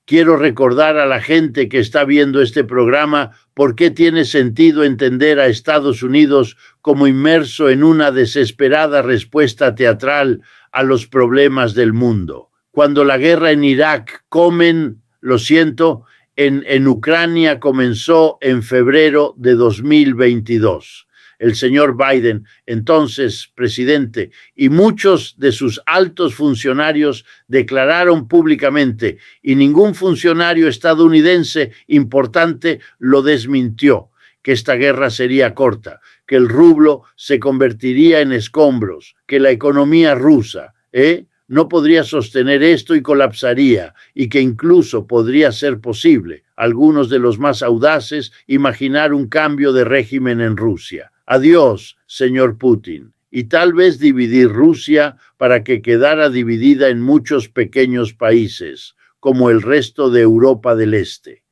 Quiero recordar a la gente que está viendo este programa por qué tiene sentido entender a Estados Unidos como inmerso en una desesperada respuesta teatral a los problemas del mundo. Cuando la guerra en Irak en Ucrania comenzó en febrero de 2022. El señor Biden, entonces presidente, y muchos de sus altos funcionarios declararon públicamente, y ningún funcionario estadounidense importante lo desmintió, que esta guerra sería corta, que el rublo se convertiría en escombros, que la economía rusa, no podría sostener esto y colapsaría, y que incluso podría ser posible, algunos de los más audaces, imaginar un cambio de régimen en Rusia. Adiós, señor Putin, y tal vez dividir Rusia para que quedara dividida en muchos pequeños países, como el resto de Europa del Este.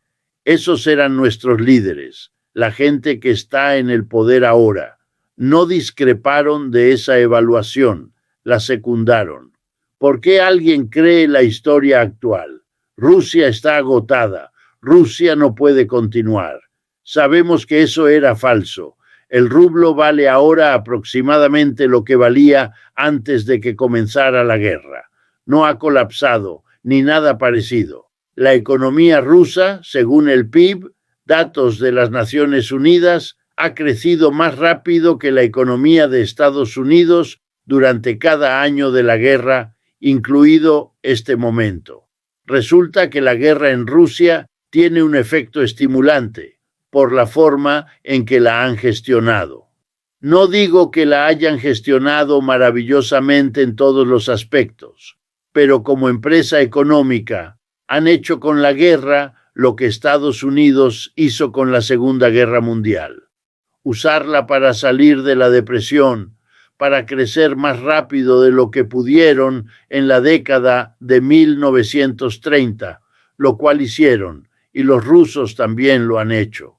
Esos eran nuestros líderes, la gente que está en el poder ahora. No discreparon de esa evaluación, la secundaron. ¿Por qué alguien cree la historia actual? Rusia está agotada, Rusia no puede continuar. Sabemos que eso era falso. El rublo vale ahora aproximadamente lo que valía antes de que comenzara la guerra. No ha colapsado, ni nada parecido. La economía rusa, según el PIB, datos de las Naciones Unidas, ha crecido más rápido que la economía de Estados Unidos durante cada año de la guerra, incluido este momento. Resulta que la guerra en Rusia tiene un efecto estimulante por la forma en que la han gestionado. No digo que la hayan gestionado maravillosamente en todos los aspectos, pero como empresa económica han hecho con la guerra lo que Estados Unidos hizo con la Segunda Guerra Mundial. Usarla para salir de la depresión, para crecer más rápido de lo que pudieron en la década de 1930, lo cual hicieron, y los rusos también lo han hecho.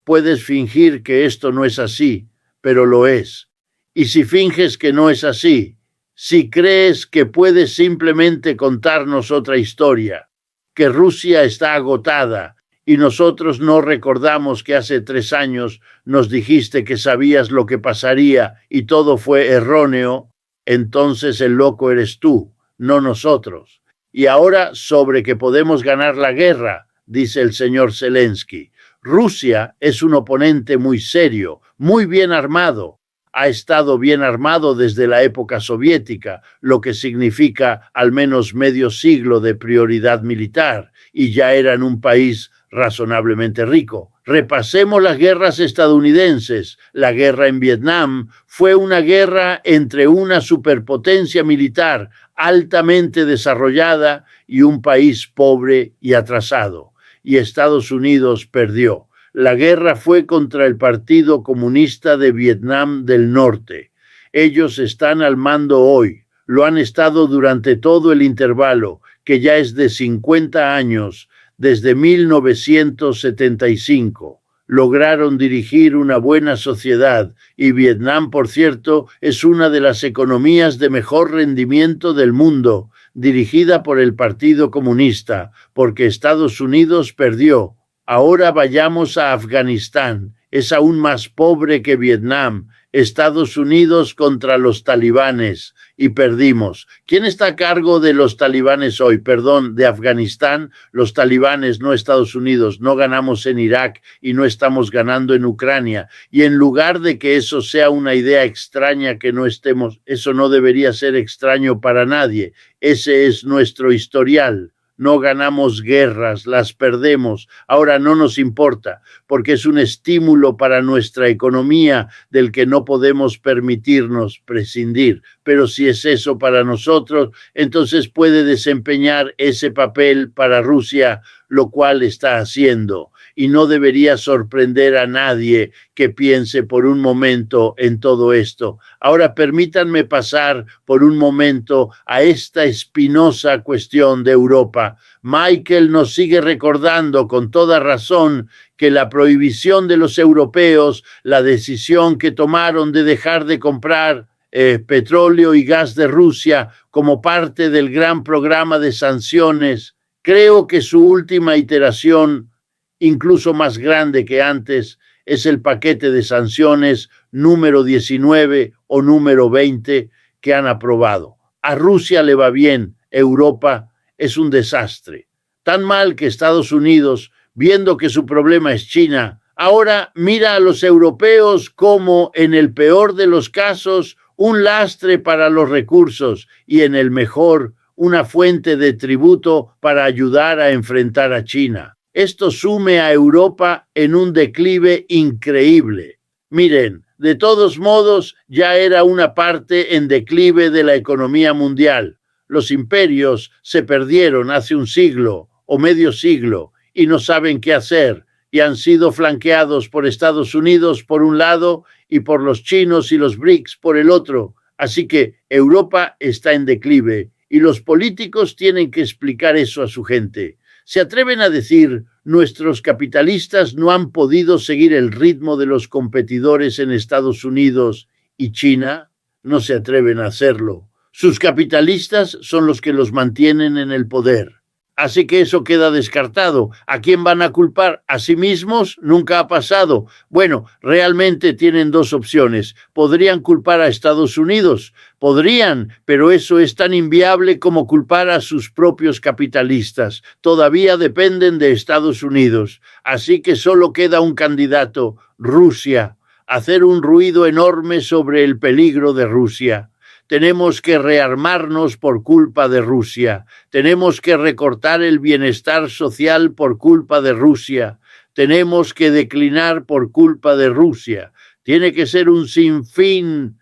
Puedes fingir que esto no es así, pero lo es. Y si finges que no es así, si crees que puedes simplemente contarnos otra historia, que Rusia está agotada y nosotros no recordamos que hace 3 años nos dijiste que sabías lo que pasaría y todo fue erróneo, entonces el loco eres tú, no nosotros. Y ahora sobre que podemos ganar la guerra, dice el señor Zelensky. Rusia es un oponente muy serio, muy bien armado. Ha estado bien armado desde la época soviética, lo que significa al menos medio siglo de prioridad militar, y ya eran un país razonablemente rico. Repasemos las guerras estadounidenses. La guerra en Vietnam fue una guerra entre una superpotencia militar altamente desarrollada y un país pobre y atrasado. Y Estados Unidos perdió. La guerra fue contra el Partido Comunista de Vietnam del Norte. Ellos están al mando hoy. Lo han estado durante todo el intervalo, que ya es de 50 años, desde 1975. Lograron dirigir una buena sociedad y Vietnam, por cierto, es una de las economías de mejor rendimiento del mundo, dirigida por el Partido Comunista, porque Estados Unidos perdió. Ahora vayamos a Afganistán. Es aún más pobre que Vietnam. Estados Unidos contra los talibanes y perdimos. ¿Quién está a cargo de los talibanes hoy? Perdón, de Afganistán, los talibanes, no Estados Unidos. No ganamos en Irak y no estamos ganando en Ucrania. Y en lugar de que eso sea una idea extraña que no estemos, eso no debería ser extraño para nadie. Ese es nuestro historial. No ganamos guerras, las perdemos. Ahora no nos importa, porque es un estímulo para nuestra economía del que no podemos permitirnos prescindir. Pero si es eso para nosotros, entonces puede desempeñar ese papel para Rusia, lo cual está haciendo. Y no debería sorprender a nadie que piense por un momento en todo esto. Ahora permítanme pasar por un momento a esta espinosa cuestión de Europa. Michael nos sigue recordando con toda razón que la prohibición de los europeos, la decisión que tomaron de dejar de comprar petróleo y gas de Rusia como parte del gran programa de sanciones, Creo que su última iteración, incluso más grande que antes, es el paquete de sanciones número 19 o número 20 que han aprobado. A Rusia le va bien, Europa es un desastre. Tan mal que Estados Unidos, viendo que su problema es China, ahora mira a los europeos como, en el peor de los casos, un lastre para los recursos y en el mejor, una fuente de tributo para ayudar a enfrentar a China. Esto sume a Europa en un declive increíble. Miren, de todos modos, ya era una parte en declive de la economía mundial. Los imperios se perdieron hace un siglo o medio siglo y no saben qué hacer y han sido flanqueados por Estados Unidos por un lado y por los chinos y los BRICS por el otro. Así que Europa está en declive y los políticos tienen que explicar eso a su gente. Se atreven a decir, nuestros capitalistas no han podido seguir el ritmo de los competidores en Estados Unidos y China. No se atreven a hacerlo. Sus capitalistas son los que los mantienen en el poder. Así que eso queda descartado. ¿A quién van a culpar? ¿A sí mismos? Nunca ha pasado. Bueno, realmente tienen dos opciones. Podrían culpar a Estados Unidos. Podrían, pero eso es tan inviable como culpar a sus propios capitalistas. Todavía dependen de Estados Unidos. Así que solo queda un candidato, Rusia. Hacer un ruido enorme sobre el peligro de Rusia. Tenemos que rearmarnos por culpa de Rusia. Tenemos que recortar el bienestar social por culpa de Rusia. Tenemos que declinar por culpa de Rusia. Tiene que ser un sinfín.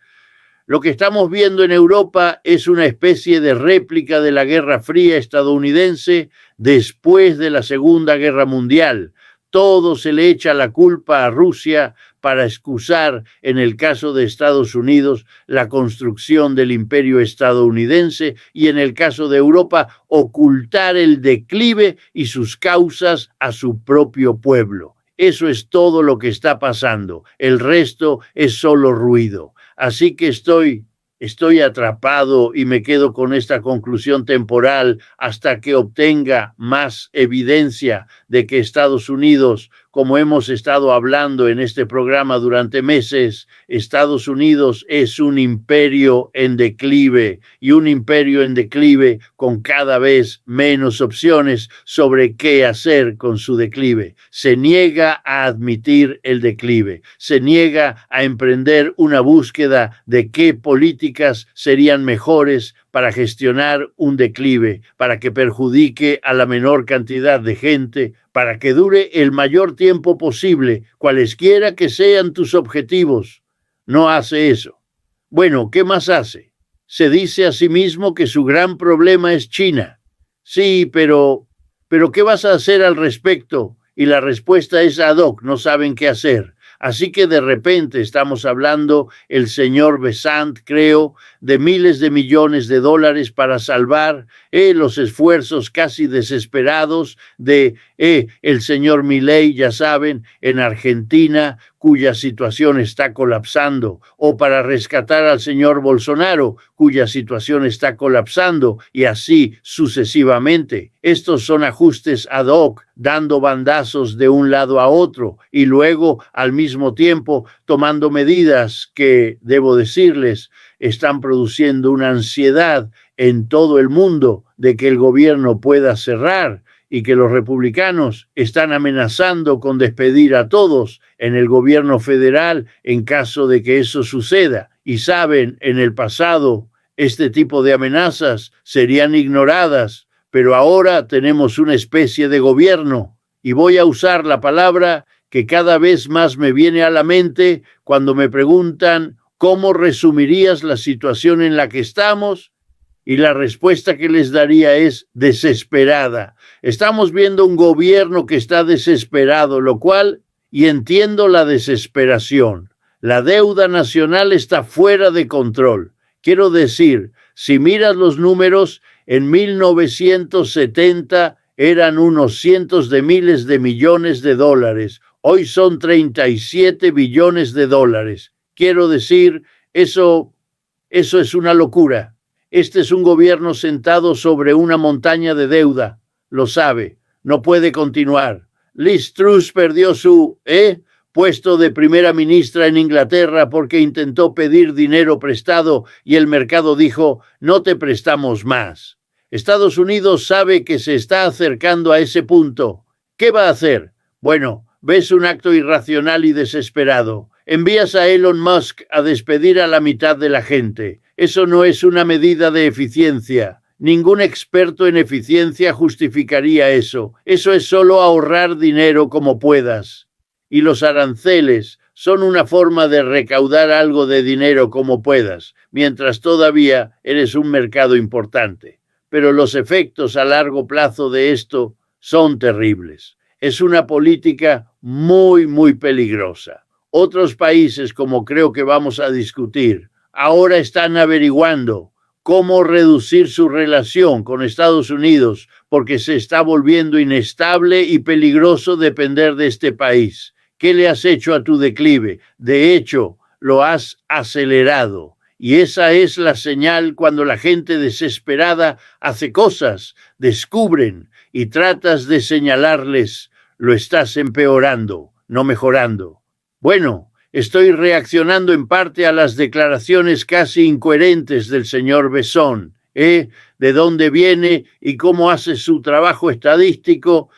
Lo que estamos viendo en Europa es una especie de réplica de la Guerra Fría estadounidense después de la Segunda Guerra Mundial. Todo se le echa la culpa a Rusia para excusar, en el caso de Estados Unidos, la construcción del imperio estadounidense y en el caso de Europa, ocultar el declive y sus causas a su propio pueblo. Eso es todo lo que está pasando. El resto es solo ruido. Así que estoy atrapado y me quedo con esta conclusión temporal hasta que obtenga más evidencia de que Estados Unidos, como hemos estado hablando en este programa durante meses, Estados Unidos es un imperio en declive y un imperio en declive con cada vez menos opciones sobre qué hacer con su declive. Se niega a admitir el declive, se niega a emprender una búsqueda de qué políticas serían mejores para gestionar un declive, para que perjudique a la menor cantidad de gente, para que dure el mayor tiempo posible, cualesquiera que sean tus objetivos. No hace eso. Bueno, ¿qué más hace? Se dice a sí mismo que su gran problema es China. Sí, pero ¿qué vas a hacer al respecto? Y la respuesta es ad hoc, no saben qué hacer. Así que de repente estamos hablando, el señor Besant, creo, de miles de millones de dólares para salvar los esfuerzos casi desesperados de el señor Milei, ya saben, en Argentina, cuya situación está colapsando, o para rescatar al señor Bolsonaro, cuya situación está colapsando, y así sucesivamente. Estos son ajustes ad hoc, dando bandazos de un lado a otro, y luego, al mismo tiempo, tomando medidas que, debo decirles, están produciendo una ansiedad en todo el mundo de que el gobierno pueda cerrar y que los republicanos están amenazando con despedir a todos en el gobierno federal en caso de que eso suceda. Y saben, en el pasado este tipo de amenazas serían ignoradas, pero ahora tenemos una especie de gobierno y voy a usar la palabra que cada vez más me viene a la mente cuando me preguntan ¿cómo resumirías la situación en la que estamos? Y la respuesta que les daría es desesperada. Estamos viendo un gobierno que está desesperado, lo cual, y entiendo la desesperación. La deuda nacional está fuera de control. Quiero decir, si miras los números, en 1970 eran unos cientos de miles de millones de dólares. Hoy son 37 billones de dólares. Quiero decir, eso es una locura. Este es un gobierno sentado sobre una montaña de deuda. lo sabe, no puede continuar. Liz Truss perdió su puesto de primera ministra en Inglaterra porque intentó pedir dinero prestado y el mercado dijo, no te prestamos más. Estados Unidos sabe que se está acercando a ese punto. ¿Qué va a hacer? Bueno, ves un acto irracional y desesperado. Envías a Elon Musk a despedir a la mitad de la gente. Eso no es una medida de eficiencia. Ningún experto en eficiencia justificaría eso. Eso es solo ahorrar dinero como puedas. Y los aranceles son una forma de recaudar algo de dinero como puedas, mientras todavía eres un mercado importante. Pero los efectos a largo plazo de esto son terribles. Es una política muy, muy peligrosa. Otros países, como creo que vamos a discutir, ahora están averiguando cómo reducir su relación con Estados Unidos porque se está volviendo inestable y peligroso depender de este país. ¿Qué le has hecho a tu declive? De hecho, lo has acelerado. Y esa es la señal cuando la gente desesperada hace cosas, descubren y tratas de señalarles, lo estás empeorando, no mejorando. Bueno, estoy reaccionando en parte a las declaraciones casi incoherentes del señor Besson, de dónde viene y cómo hace su trabajo estadístico,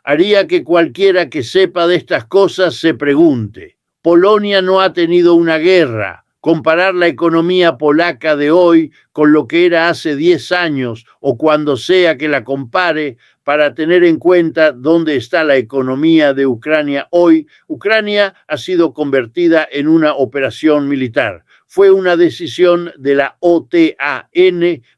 haría que cualquiera que sepa de estas cosas se pregunte. Polonia no ha tenido una guerra. Comparar la economía polaca de hoy con lo que era hace 10 años o cuando sea que la compare para tener en cuenta dónde está la economía de Ucrania hoy. Ucrania ha sido convertida en una operación militar. Fue una decisión de la OTAN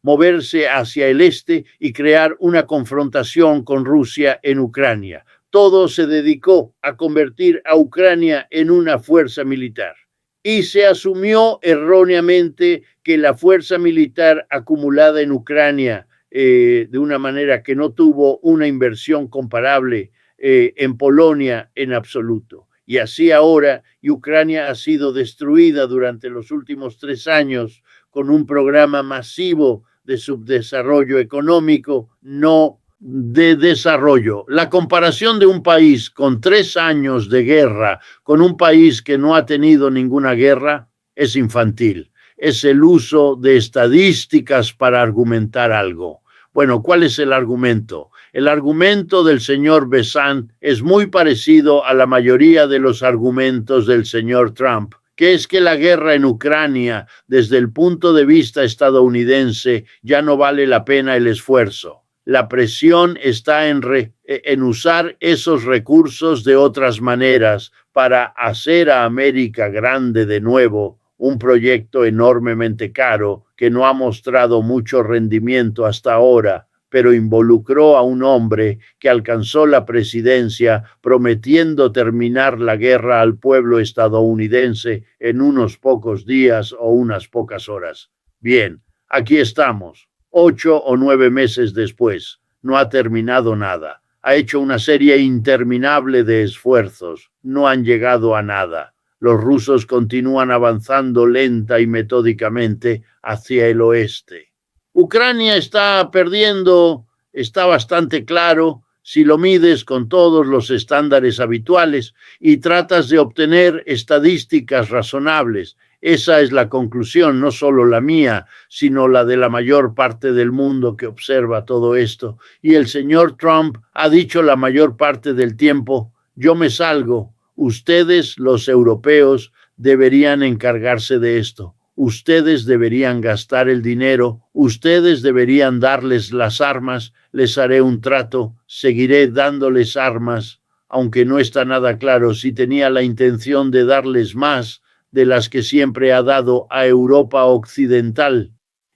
moverse hacia el este y crear una confrontación con Rusia en Ucrania. Todo se dedicó a convertir a Ucrania en una fuerza militar. Y se asumió erróneamente que la fuerza militar acumulada en Ucrania, de una manera que no tuvo una inversión comparable en Polonia en absoluto. Y así ahora, Ucrania ha sido destruida durante los últimos 3 años con un programa masivo de subdesarrollo económico, no de desarrollo. La comparación de un país con 3 años de guerra con un país que no ha tenido ninguna guerra es infantil. Es el uso de estadísticas para argumentar algo. Bueno, ¿cuál es el argumento? El argumento del señor Besant es muy parecido a la mayoría de los argumentos del señor Trump, que es que la guerra en Ucrania, desde el punto de vista estadounidense, ya no vale la pena el esfuerzo. La presión está en usar esos recursos de otras maneras para hacer a América grande de nuevo, un proyecto enormemente caro que no ha mostrado mucho rendimiento hasta ahora, pero involucró a un hombre que alcanzó la presidencia prometiendo terminar la guerra al pueblo estadounidense en unos pocos días o unas pocas horas. Bien, aquí estamos. 8 o 9 meses después, no ha terminado nada. Ha hecho una serie interminable de esfuerzos. No han llegado a nada. Los rusos continúan avanzando lenta y metódicamente hacia el oeste. Ucrania está perdiendo, está bastante claro, si lo mides con todos los estándares habituales y tratas de obtener estadísticas razonables. Esa es la conclusión, no solo la mía, sino la de la mayor parte del mundo que observa todo esto. Y el señor Trump ha dicho la mayor parte del tiempo, yo me salgo, ustedes, los europeos, deberían encargarse de esto. Ustedes deberían gastar el dinero, ustedes deberían darles las armas, les haré un trato, seguiré dándoles armas, aunque no está nada claro si tenía la intención de darles más de las que siempre ha dado a Europa Occidental.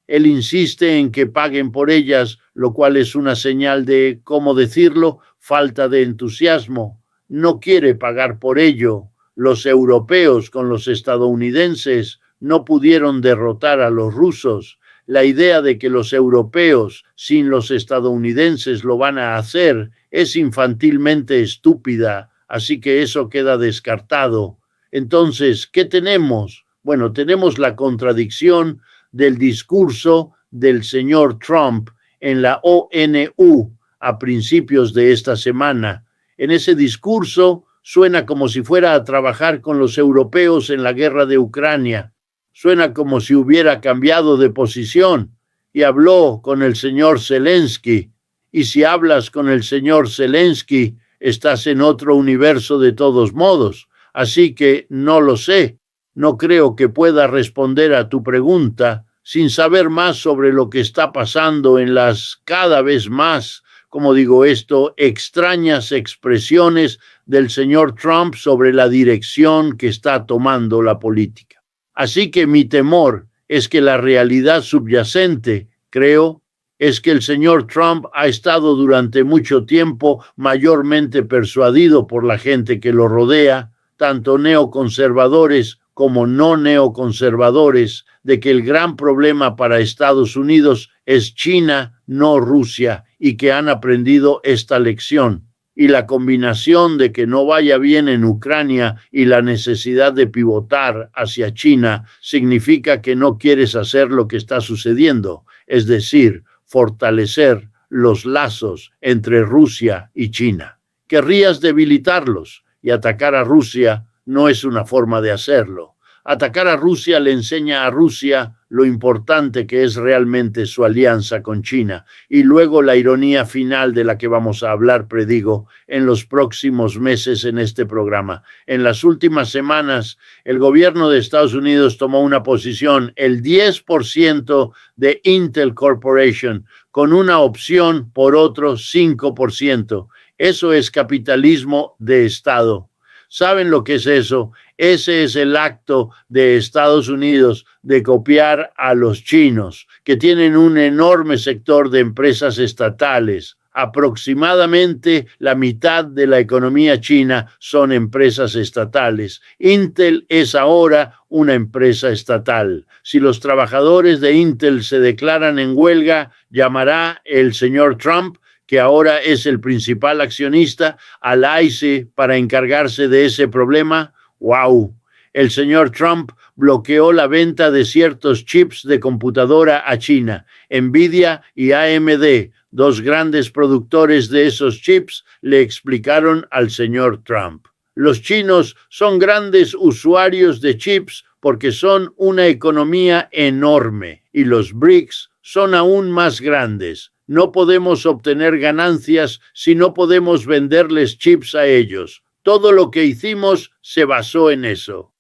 Él insiste en que paguen por ellas, lo cual es una señal de, ¿cómo decirlo?, falta de entusiasmo. No quiere pagar por ello. Los europeos con los estadounidenses no pudieron derrotar a los rusos. La idea de que los europeos sin los estadounidenses lo van a hacer es infantilmente estúpida, así que eso queda descartado. Entonces, ¿qué tenemos? Bueno, tenemos la contradicción del discurso del señor Trump en la ONU, a principios de esta semana. En ese discurso suena como si fuera a trabajar con los europeos en la guerra de Ucrania. Suena como si hubiera cambiado de posición y habló con el señor Zelensky. Y si hablas con el señor Zelensky, estás en otro universo de todos modos. Así que no lo sé. No creo que pueda responder a tu pregunta sin saber más sobre lo que está pasando en las cada vez más, como digo esto, extrañas expresiones del señor Trump sobre la dirección que está tomando la política. Así que mi temor es que la realidad subyacente, creo, es que el señor Trump ha estado durante mucho tiempo mayormente persuadido por la gente que lo rodea, tanto neoconservadores como no neoconservadores, de que el gran problema para Estados Unidos es China, no Rusia, y que han aprendido esta lección. Y la combinación de que no vaya bien en Ucrania y la necesidad de pivotar hacia China significa que no quieres hacer lo que está sucediendo, es decir, fortalecer los lazos entre Rusia y China. Querrías debilitarlos y atacar a Rusia no es una forma de hacerlo. Atacar a Rusia le enseña a Rusia lo importante que es realmente su alianza con China. Y luego la ironía final de la que vamos a hablar, predigo, en los próximos meses en este programa. En las últimas semanas, el gobierno de Estados Unidos tomó una posición, el 10% de Intel Corporation, con una opción por otro 5%. Eso es capitalismo de Estado. ¿Saben lo que es eso? Ese es el acto de Estados Unidos de copiar a los chinos, que tienen un enorme sector de empresas estatales. Aproximadamente la mitad de la economía china son empresas estatales. Intel es ahora una empresa estatal. Si los trabajadores de Intel se declaran en huelga, llamará el señor Trump, que ahora es el principal accionista, al ICE para encargarse de ese problema. ¡Wow! El señor Trump bloqueó la venta de ciertos chips de computadora a China. Nvidia y AMD, dos grandes productores de esos chips, le explicaron al señor Trump. Los chinos son grandes usuarios de chips porque son una economía enorme y los BRICS son aún más grandes. No podemos obtener ganancias si no podemos venderles chips a ellos. Todo lo que hicimos se basó en eso.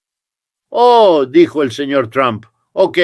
Oh, dijo el señor Trump, ok,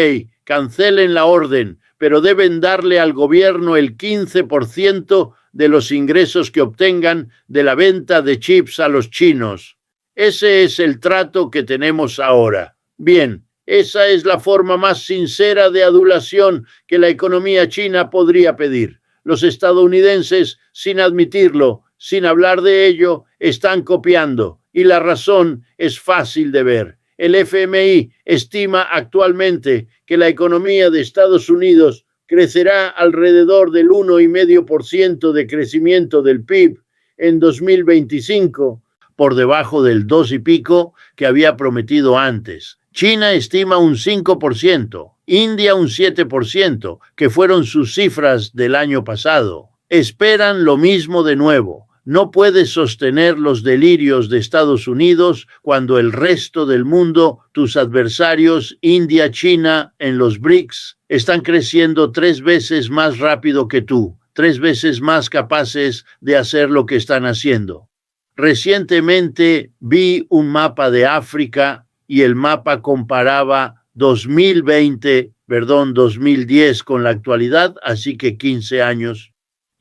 cancelen la orden, pero deben darle al gobierno el 15% de los ingresos que obtengan de la venta de chips a los chinos. Ese es el trato que tenemos ahora. Bien, esa es la forma más sincera de adulación que la economía china podría pedir. Los estadounidenses, sin admitirlo, sin hablar de ello, están copiando. Y la razón es fácil de ver. El FMI estima actualmente que la economía de Estados Unidos crecerá alrededor del 1,5% de crecimiento del PIB en 2025, por debajo del 2 y pico que había prometido antes. China estima un 5%, India un 7%, que fueron sus cifras del año pasado. Esperan lo mismo de nuevo. No puedes sostener los delirios de Estados Unidos cuando el resto del mundo, tus adversarios, India, China, en los BRICS, están creciendo 3 veces más rápido que tú, 3 veces más capaces de hacer lo que están haciendo. Recientemente vi un mapa de África y el mapa comparaba 2010 con la actualidad, así que 15 años.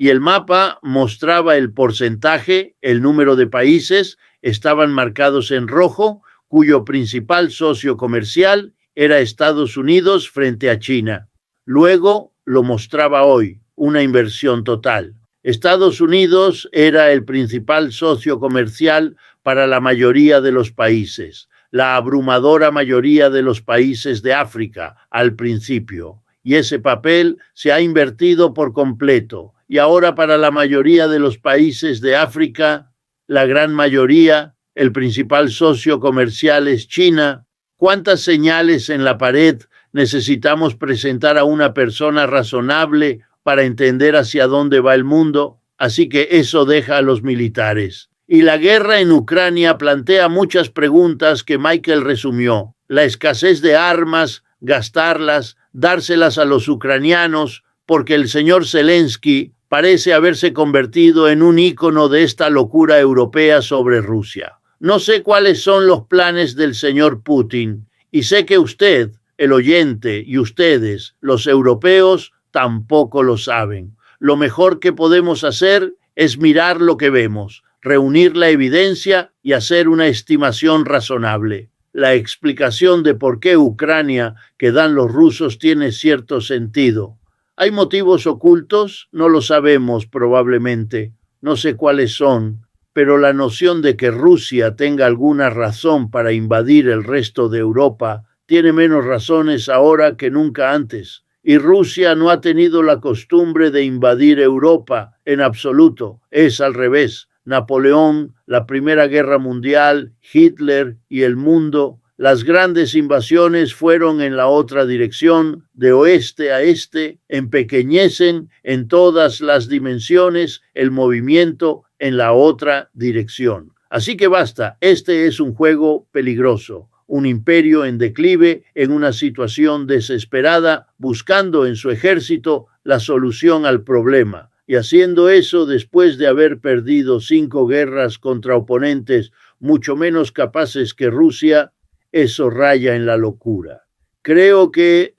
Y el mapa mostraba el porcentaje, el número de países, estaban marcados en rojo, cuyo principal socio comercial era Estados Unidos frente a China. Luego lo mostraba hoy, una inversión total. Estados Unidos era el principal socio comercial para la mayoría de los países, la abrumadora mayoría de los países de África al principio. Y ese papel se ha invertido por completo. Y ahora para la mayoría de los países de África, la gran mayoría, el principal socio comercial es China. ¿Cuántas señales en la pared necesitamos presentar a una persona razonable para entender hacia dónde va el mundo? así que eso deja a los militares. Y la guerra en Ucrania plantea muchas preguntas que Michael resumió. La escasez de armas, gastarlas, dárselas a los ucranianos, porque el señor Zelensky parece haberse convertido en un ícono de esta locura europea sobre Rusia. No sé cuáles son los planes del señor Putin, y sé que usted, el oyente, y ustedes, los europeos, tampoco lo saben. Lo mejor que podemos hacer es mirar lo que vemos, reunir la evidencia y hacer una estimación razonable. La explicación de por qué Ucrania que dan los rusos tiene cierto sentido. ¿Hay motivos ocultos? No lo sabemos probablemente. No sé cuáles son, pero la noción de que Rusia tenga alguna razón para invadir el resto de Europa tiene menos razones ahora que nunca antes. Y Rusia no ha tenido la costumbre de invadir Europa en absoluto. Es al revés. Napoleón, la Primera Guerra Mundial, Hitler y el mundo, las grandes invasiones fueron en la otra dirección, de oeste a este, empequeñecen en todas las dimensiones el movimiento en la otra dirección. Así que basta, este es un juego peligroso, un imperio en declive, en una situación desesperada, buscando en su ejército la solución al problema. Y haciendo eso después de haber perdido 5 guerras contra oponentes mucho menos capaces que Rusia, eso raya en la locura. Creo que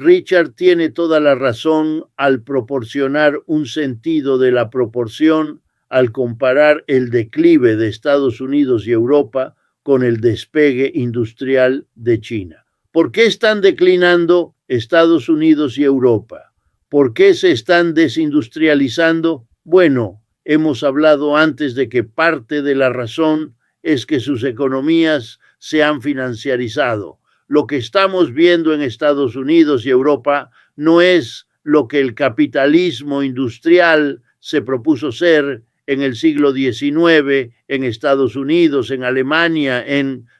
Richard tiene toda la razón al proporcionar un sentido de la proporción al comparar el declive de Estados Unidos y Europa con el despegue industrial de China. ¿Por qué están declinando Estados Unidos y Europa? ¿Por qué se están desindustrializando? Bueno, hemos hablado antes de que parte de la razón es que sus economías se han financiarizado. Lo que estamos viendo en Estados Unidos y Europa no es lo que el capitalismo industrial se propuso ser en el siglo XIX, en Estados Unidos, en Alemania,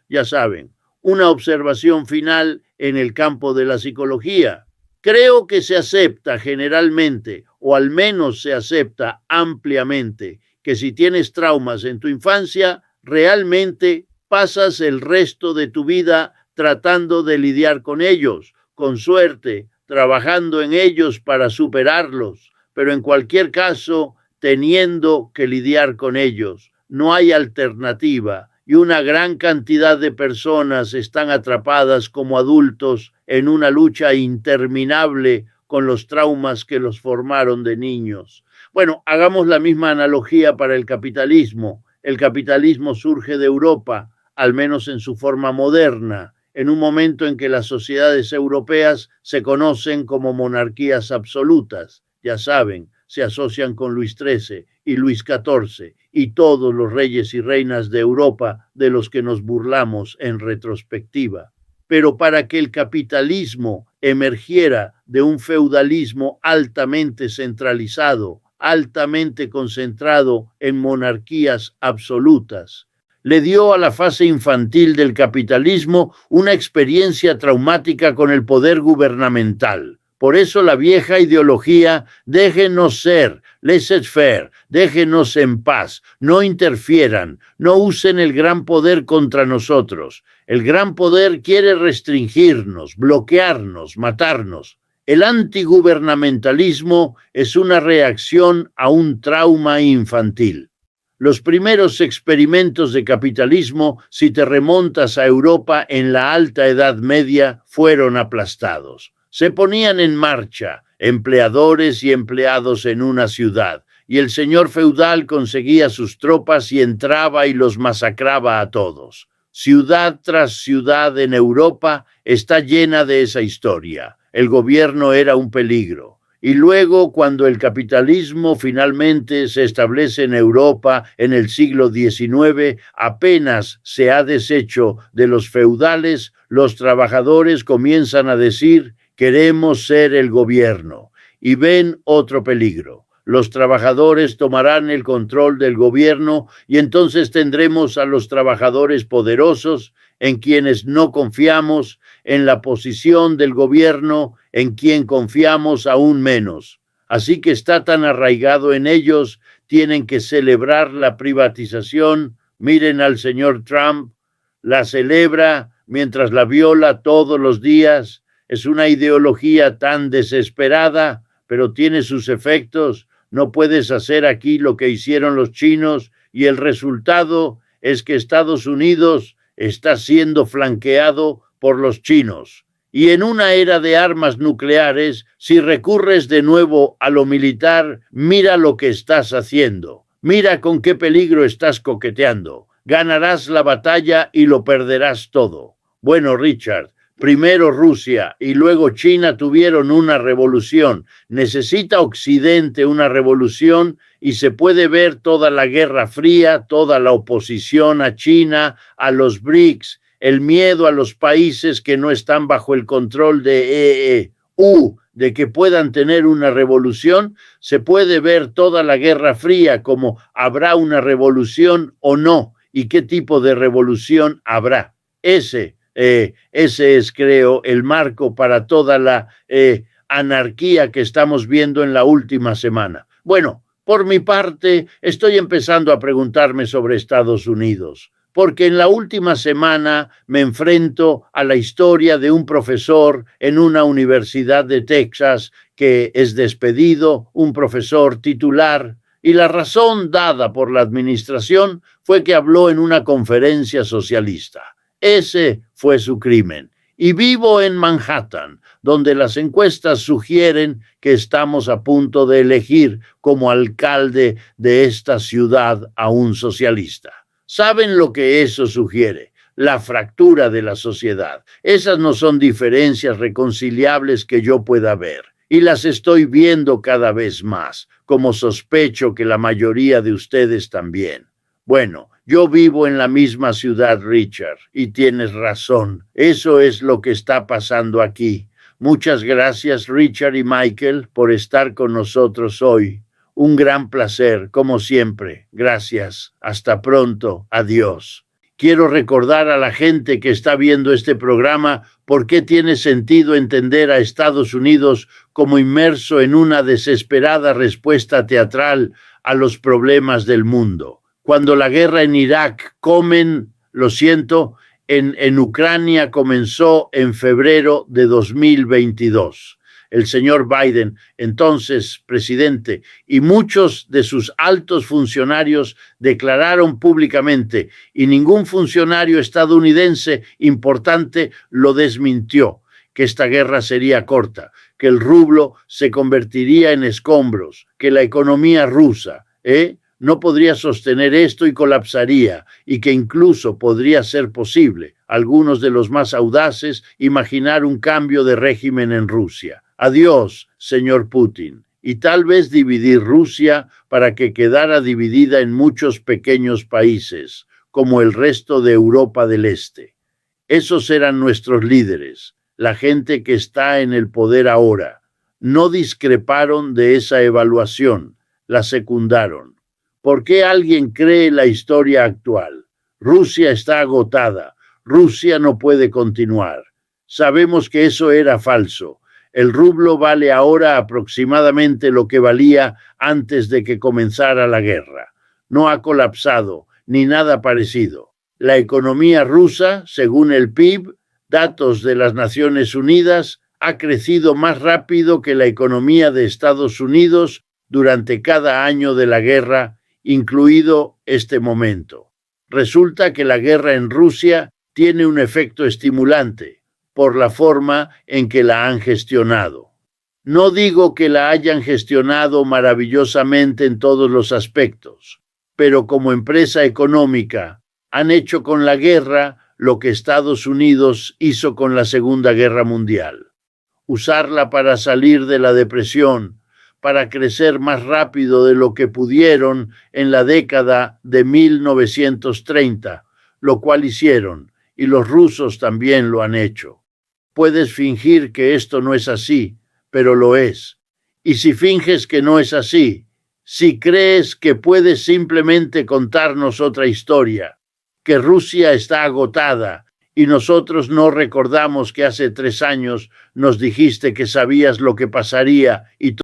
ya saben, una observación final en el campo de la psicología. Creo que se acepta generalmente, o al menos se acepta ampliamente, que si tienes traumas en tu infancia, realmente pasas el resto de tu vida tratando de lidiar con ellos, con suerte, trabajando en ellos para superarlos, pero en cualquier caso, teniendo que lidiar con ellos. No hay alternativa. Y una gran cantidad de personas están atrapadas como adultos en una lucha interminable con los traumas que los formaron de niños. Bueno, hagamos la misma analogía para el capitalismo. El capitalismo surge de Europa, al menos en su forma moderna, en un momento en que las sociedades europeas se conocen como monarquías absolutas. Ya saben, se asocian con Luis XIII y Luis XIV y todos los reyes y reinas de Europa de los que nos burlamos en retrospectiva. Pero para que el capitalismo emergiera de un feudalismo altamente centralizado, altamente concentrado en monarquías absolutas, le dio a la fase infantil del capitalismo una experiencia traumática con el poder gubernamental. Por eso la vieja ideología, déjenos ser, laissez-faire, déjenos en paz, no interfieran, no usen el gran poder contra nosotros. El gran poder quiere restringirnos, bloquearnos, matarnos. El antigubernamentalismo es una reacción a un trauma infantil. Los primeros experimentos de capitalismo, si te remontas a Europa en la Alta Edad Media, fueron aplastados. Se ponían en marcha empleadores y empleados en una ciudad, y el señor feudal conseguía sus tropas y entraba y los masacraba a todos. Ciudad tras ciudad en Europa está llena de esa historia. El gobierno era un peligro. Y luego, cuando el capitalismo finalmente se establece en Europa en el siglo XIX, apenas se ha deshecho de los feudales, los trabajadores comienzan a decir: queremos ser el gobierno, y ven otro peligro. Los trabajadores tomarán el control del gobierno y entonces tendremos a los trabajadores poderosos en quienes no confiamos, en la posición del gobierno en quien confiamos aún menos. Así que está tan arraigado en ellos, tienen que celebrar la privatización. Miren al señor Trump, la celebra mientras la viola todos los días. Es una ideología tan desesperada, pero tiene sus efectos. No puedes hacer aquí lo que hicieron los chinos, y el resultado es que Estados Unidos está siendo flanqueado por los chinos. Y en una era de armas nucleares, si recurres de nuevo a lo militar, mira lo que estás haciendo. Mira con qué peligro estás coqueteando. Ganarás la batalla y lo perderás todo. Bueno, Richard, primero Rusia y luego China tuvieron una revolución. Necesita Occidente una revolución, y se puede ver toda la Guerra Fría, toda la oposición a China, a los BRICS, el miedo a los países que no están bajo el control de de que puedan tener una revolución. Se puede ver toda la Guerra Fría como habrá una revolución o no, y qué tipo de revolución habrá. Ese es, creo, el marco para toda la anarquía que estamos viendo en la última semana. Bueno, por mi parte, estoy empezando a preguntarme sobre Estados Unidos, porque en la última semana me enfrento a la historia de un profesor en una universidad de Texas que es despedido, un profesor titular, y la razón dada por la administración fue que habló en una conferencia socialista. Ese fue su crimen. Y vivo en Manhattan, donde las encuestas sugieren que estamos a punto de elegir como alcalde de esta ciudad a un socialista. ¿Saben lo que eso sugiere? La fractura de la sociedad. Esas no son diferencias reconciliables que yo pueda ver, y las estoy viendo cada vez más, como sospecho que la mayoría de ustedes también. Bueno, yo vivo en la misma ciudad, Richard, y tienes razón. Eso es lo que está pasando aquí. Muchas gracias, Richard y Michael, por estar con nosotros hoy. Un gran placer, como siempre. Gracias. Hasta pronto. Adiós. Quiero recordar a la gente que está viendo este programa por qué tiene sentido entender a Estados Unidos como inmerso en una desesperada respuesta teatral a los problemas del mundo. Cuando la guerra en Irak en Ucrania comenzó en febrero de 2022. El señor Biden, entonces presidente, y muchos de sus altos funcionarios declararon públicamente, y ningún funcionario estadounidense importante lo desmintió, que esta guerra sería corta, que el rublo se convertiría en escombros, que la economía rusa, no podría sostener esto y colapsaría, y que incluso podría ser posible, algunos de los más audaces, imaginar un cambio de régimen en Rusia. Adiós, señor Putin, y tal vez dividir Rusia para que quedara dividida en muchos pequeños países, como el resto de Europa del Este. Esos eran nuestros líderes, la gente que está en el poder ahora. No discreparon de esa evaluación, la secundaron. ¿Por qué alguien cree la historia actual? Rusia está agotada. Rusia no puede continuar. Sabemos que eso era falso. El rublo vale ahora aproximadamente lo que valía antes de que comenzara la guerra. No ha colapsado, ni nada parecido. La economía rusa, según el PIB, datos de las Naciones Unidas, ha crecido más rápido que la economía de Estados Unidos durante cada año de la guerra, incluido este momento. Resulta que la guerra en Rusia tiene un efecto estimulante por la forma en que la han gestionado. No digo que la hayan gestionado maravillosamente en todos los aspectos, pero como empresa económica han hecho con la guerra lo que Estados Unidos hizo con la Segunda Guerra Mundial. Usarla para salir de la depresión, para crecer más rápido de lo que pudieron en la década de 1930, lo cual hicieron, y los rusos también lo han hecho. Puedes fingir que esto no es así, pero lo es. Y si finges que no es así, si crees que puedes simplemente contarnos otra historia, que Rusia está agotada y nosotros no recordamos que hace 3 años nos dijiste que sabías lo que pasaría y